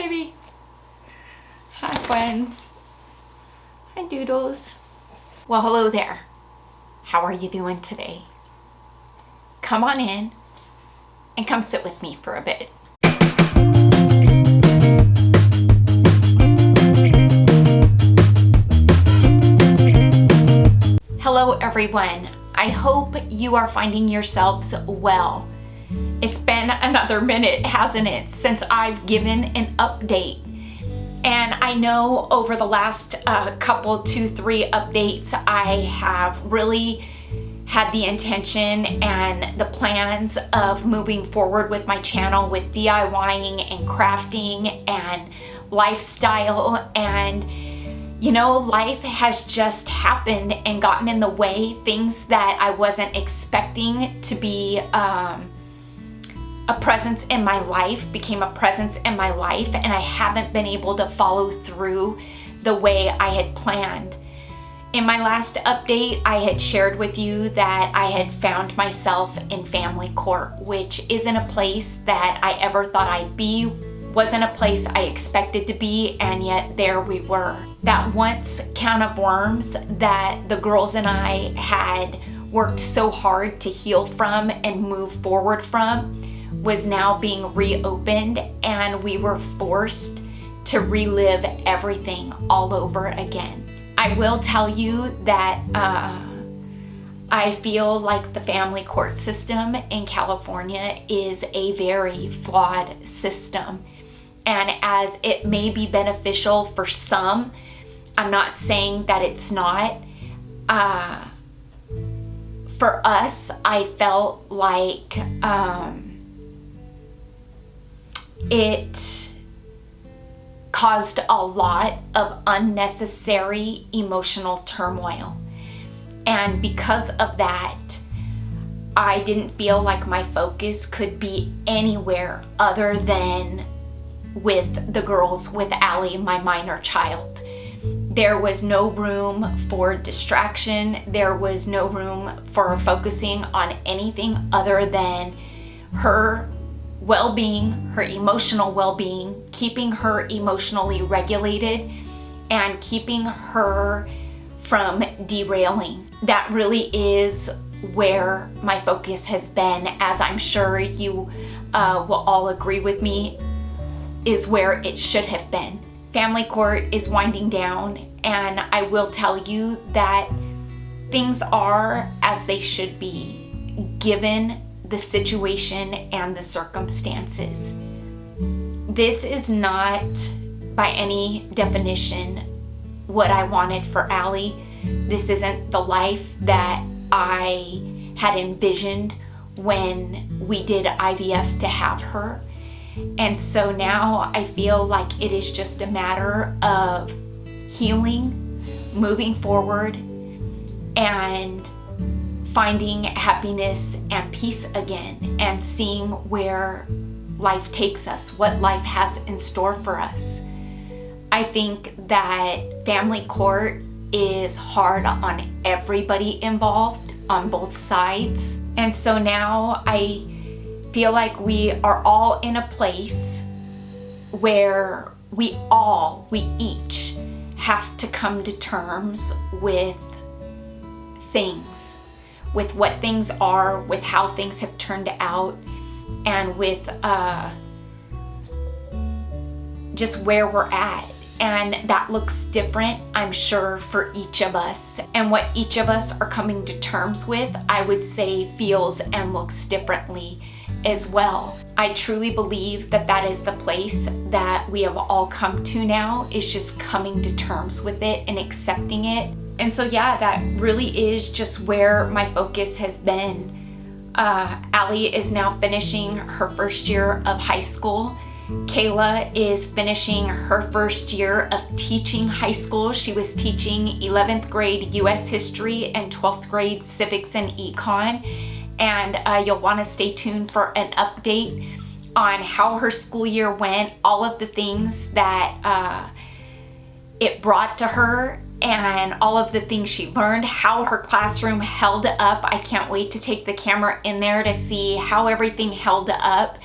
baby. Hi, friends. Hi, doodles. Well, hello there. How are you doing today? Come on in and come sit with me for a bit. Hello, everyone. I hope you are finding yourselves well. It's been another minute, hasn't it, since I've given an update. And I know over the last couple, 2-3 updates, I have really had the intention and the plans of moving forward with my channel with DIYing and crafting and lifestyle. And you know, life has just happened and gotten in the way. Things that I wasn't expecting to be a presence in my life became a presence in my life, and I haven't been able to follow through the way I had planned. In my last update, I had shared with you that I had found myself in family court, which isn't a place that I ever thought I'd be, wasn't a place I expected to be, and yet there we were. That once can of worms that the girls and I had worked so hard to heal from and move forward from was now being reopened, and we were forced to relive everything all over again. I will tell you that I feel like the family court system in California is a very flawed system. And as it may be beneficial for some, I'm not saying that it's not. For us, I felt like it caused a lot of unnecessary emotional turmoil. And because of that, I didn't feel like my focus could be anywhere other than with the girls, with Allie, my minor child. There was no room for distraction. There was no room for focusing on anything other than her well-being, her emotional well-being, keeping her emotionally regulated, and keeping her from derailing. That really is where my focus has been, as I'm sure you will all agree with me, is where it should have been. Family court is winding down, and I will tell you that things are as they should be, given the situation and the circumstances. This is not, by any definition, what I wanted for Allie. This isn't the life that I had envisioned when we did IVF to have her. And so now I feel like it is just a matter of healing, moving forward, and finding happiness and peace again, and seeing where life takes us, what life has in store for us. I think that family court is hard on everybody involved, on both sides. And so now I feel like we are all in a place where we each have to come to terms with things, with what things are, with how things have turned out, and with just where we're at. And that looks different, I'm sure, for each of us. And what each of us are coming to terms with, I would say, feels and looks differently as well. I truly believe that that is the place that we have all come to now, is just coming to terms with it and accepting it. And so yeah, that really is just where my focus has been. Allie is now finishing her first year of high school. Kayla is finishing her first year of teaching high school. She was teaching 11th grade US history and 12th grade civics and econ. And you'll want to stay tuned for an update on how her school year went, all of the things that it brought to her, and all of the things she learned, how her classroom held up. I can't wait to take the camera in there to see how everything held up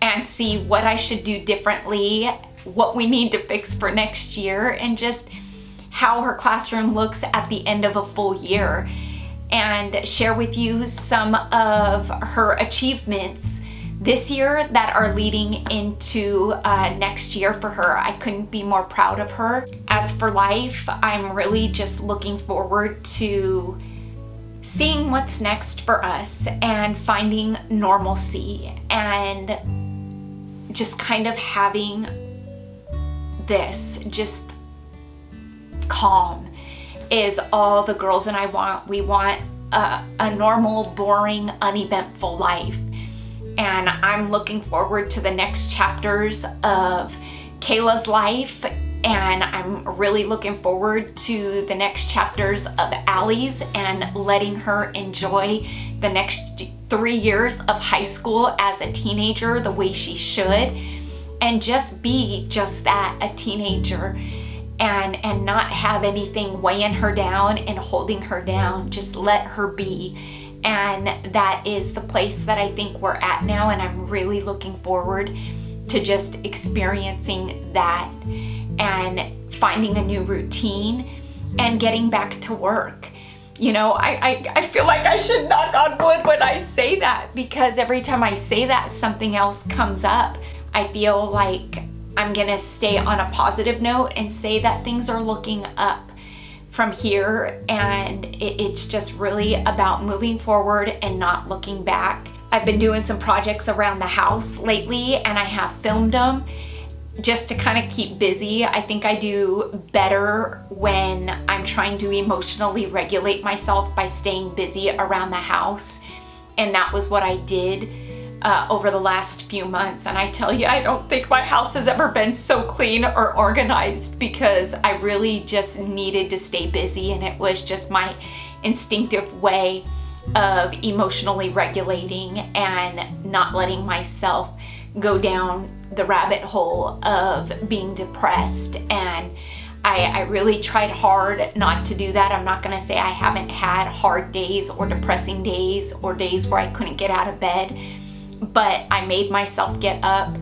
and see what I should do differently what we need to fix for next year, and just how her classroom looks at the end of a full year, and share with you some of her achievements this year that are leading into next year for her. I couldn't be more proud of her. As for life, I'm really just looking forward to seeing what's next for us and finding normalcy, and just kind of having this just calm is all the girls and I want. We want a normal, boring, uneventful life. And I'm looking forward to the next chapters of Kayla's life, and I'm really looking forward to the next chapters of Allie's, and letting her enjoy the next 3 years of high school as a teenager the way she should, and just be just that, a teenager, and not have anything weighing her down and holding her down. Just let her be. And that is the place that I think we're at now, and I'm really looking forward to just experiencing that and finding a new routine and getting back to work. You know, I feel like I should knock on wood when I say that, because every time I say that, something else comes up. I feel like I'm gonna stay on a positive note and say that things are looking up from here, and it's just really about moving forward and not looking back. I've been doing some projects around the house lately, and I have filmed them just to kind of keep busy. I think I do better when I'm trying to emotionally regulate myself by staying busy around the house, and that was what I did over the last few months. And I tell you, I don't think my house has ever been so clean or organized, because I really just needed to stay busy, and it was just my instinctive way of emotionally regulating and not letting myself go down the rabbit hole of being depressed. And I really tried hard not to do that. I'm not gonna say I haven't had hard days or depressing days or days where I couldn't get out of bed, but I made myself get up.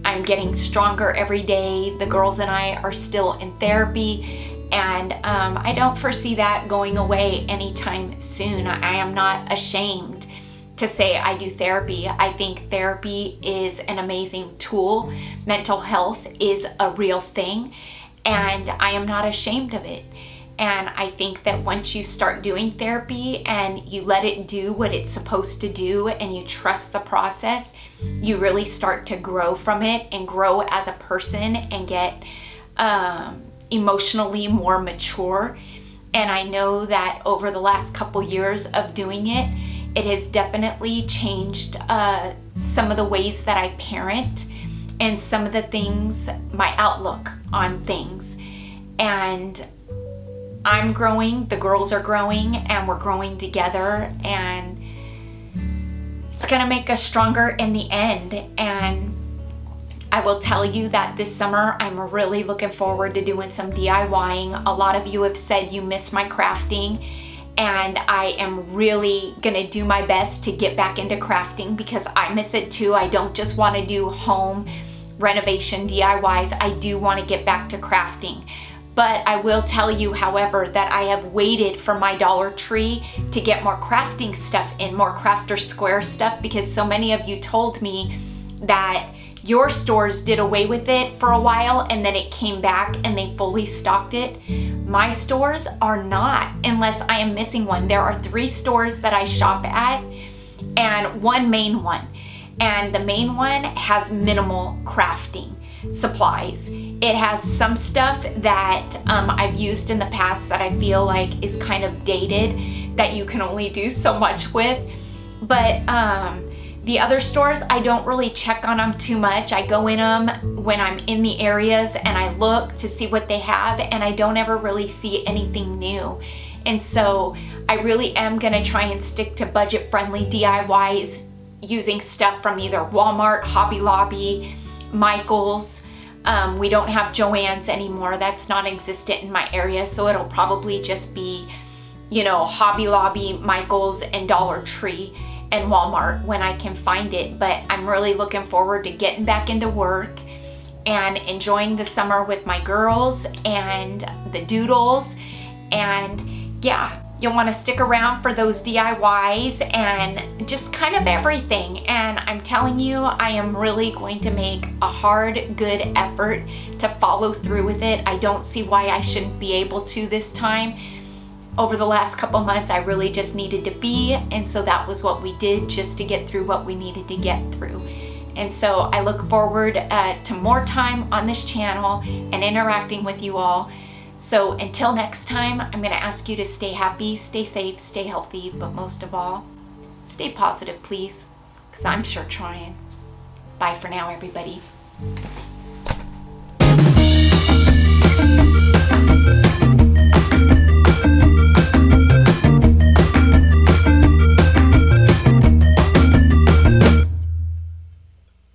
I'm getting stronger every day. The girls and I are still in therapy, and I don't foresee that going away anytime soon. I am not ashamed to say I do therapy. I think therapy is an amazing tool. Mental health is a real thing, and I am not ashamed of it. And I think that once you start doing therapy and you let it do what it's supposed to do, and you trust the process, you really start to grow from it and grow as a person and get emotionally more mature. And I know that over the last couple years of doing it, it has definitely changed some of the ways that I parent and some of the things, my outlook on things. And I'm growing, the girls are growing, and we're growing together, and it's gonna make us stronger in the end. And I will tell you that this summer I'm really looking forward to doing some DIYing. A lot of you have said you miss my crafting, and I am really gonna do my best to get back into crafting, because I miss it too. I don't just wanna do home renovation DIYs, I do wanna get back to crafting. But I will tell you, however, that I have waited for my Dollar Tree to get more crafting stuff in, more Crafter Square stuff, because so many of you told me that your stores did away with it for a while and then it came back and they fully stocked it. My stores are not, unless I am missing one. There are 3 stores that I shop at and one main one. And the main one has minimal crafting supplies. It has some stuff that I've used in the past that I feel like is kind of dated, that you can only do so much with. But the other stores, I don't really check on them too much. I go in them when I'm in the areas and I look to see what they have, and I don't ever really see anything new. And so I really am gonna try and stick to budget-friendly DIYs using stuff from either Walmart, Hobby Lobby, Michael's. We don't have Joann's anymore. That's non-existent in my area, so it'll probably just be, you know, Hobby Lobby, Michael's, and Dollar Tree and Walmart when I can find it. But I'm really looking forward to getting back into work and enjoying the summer with my girls and the doodles. And yeah, you'll want to stick around for those DIYs and just kind of everything. And I'm telling you, I am really going to make a hard, good effort to follow through with it. I don't see why I shouldn't be able to this time. Over the last couple months, I really just needed to be, and so that was what we did just to get through what we needed to get through. And so I look forward to more time on this channel and interacting with you all. So until next time, I'm going to ask you to stay happy, stay safe, stay healthy, but most of all, stay positive, please, because I'm sure trying. Bye for now, everybody.